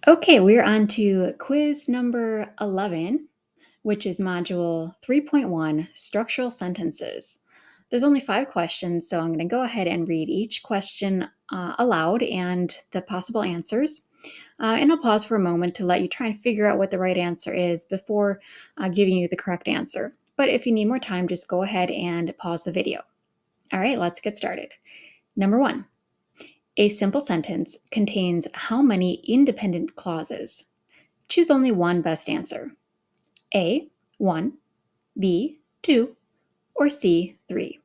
Okay, we're on to quiz number 11, which is module 3.1 structural sentences. There's only 5 questions, so I'm going to go ahead and read each question aloud and the possible answers. And I'll pause for a moment to let you try and figure out what the right answer is before giving you the correct answer. But if you need more time, just go ahead and pause the video. All right, let's get started. Number 1. A simple sentence contains how many independent clauses? Choose only one best answer. A, 1, B, 2, or C, 3.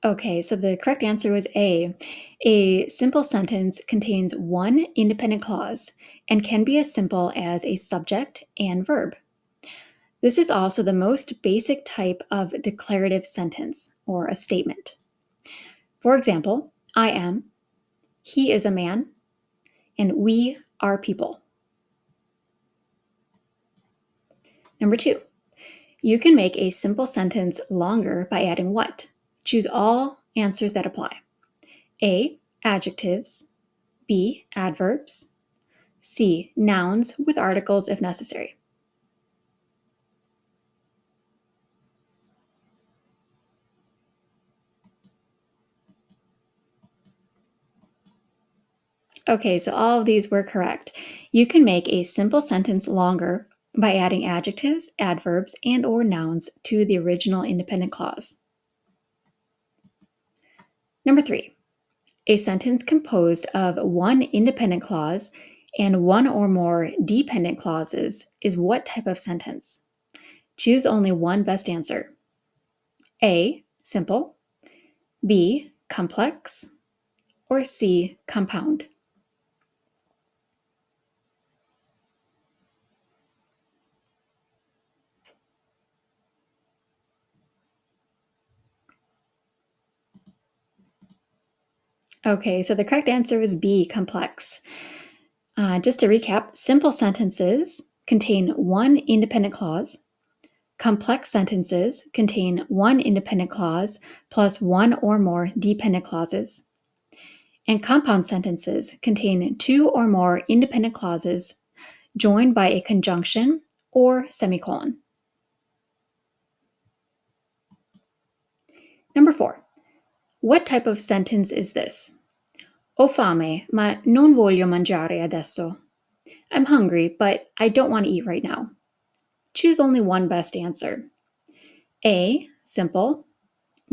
Okay, so the correct answer was A. A simple sentence contains one independent clause and can be as simple as a subject and verb. This is also the most basic type of declarative sentence or a statement. For example, I am, he is a man, and we are people. Number 2, you can make a simple sentence longer by adding what? Choose all answers that apply. A, adjectives, B, adverbs, C, nouns with articles if necessary. Okay, so all of these were correct. You can make a simple sentence longer by adding adjectives, adverbs, and or nouns to the original independent clause. Number 3, a sentence composed of one independent clause and one or more dependent clauses is what type of sentence? Choose only one best answer. A, simple, B, complex, or C, compound. Okay, so the correct answer is B, complex. Just to recap, simple sentences contain one independent clause. Complex sentences contain one independent clause plus one or more dependent clauses. And compound sentences contain two or more independent clauses joined by a conjunction or semicolon. Number 4. What type of sentence is this? Ho fame, ma non voglio mangiare adesso. I'm hungry, but I don't want to eat right now. Choose only one best answer. A, simple,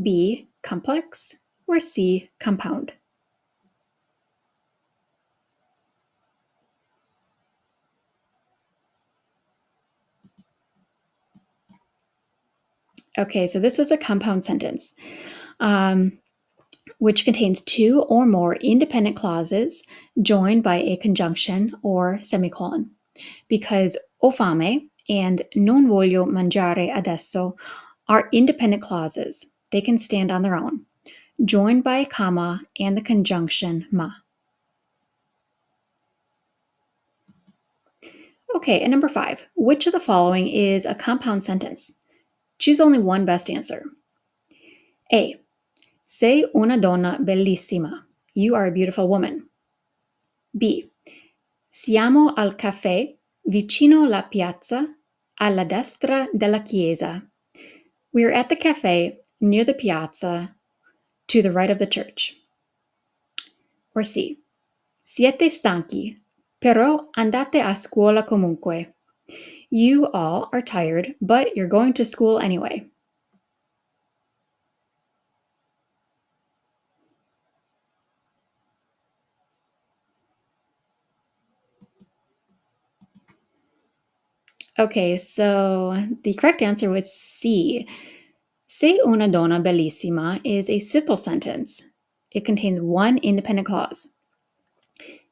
B, complex, or C, compound. Okay, so this is a compound sentence, which contains two or more independent clauses joined by a conjunction or semicolon. Because ho fame and non voglio mangiare adesso are independent clauses. They can stand on their own, joined by a comma and the conjunction ma. Okay, and number 5, which of the following is a compound sentence? Choose only one best answer. A, sei una donna bellissima. You are a beautiful woman. B, siamo al caffè vicino la piazza alla destra della chiesa. We are at the cafe near the piazza to the right of the church. Or C, siete stanchi, però andate a scuola comunque. You all are tired, but you're going to school anyway. Okay, so the correct answer was C. Sei una donna bellissima is a simple sentence. It contains one independent clause.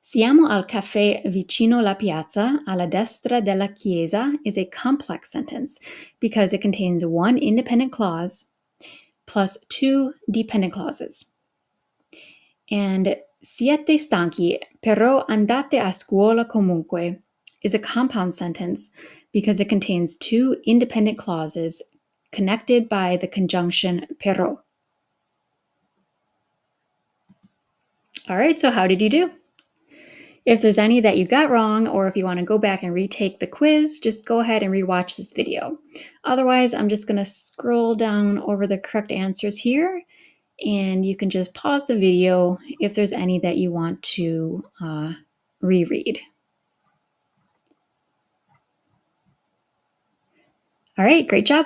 Siamo al caffè vicino la piazza alla destra della chiesa is a complex sentence because it contains one independent clause plus two dependent clauses. And siete stanchi, però andate a scuola comunque is a compound sentence because it contains two independent clauses connected by the conjunction pero. All right, so how did you do? If there's any that you got wrong, or if you want to go back and retake the quiz, just go ahead and rewatch this video. Otherwise, I'm just going to scroll down over the correct answers here, and you can just pause the video if there's any that you want to reread. All right, great job.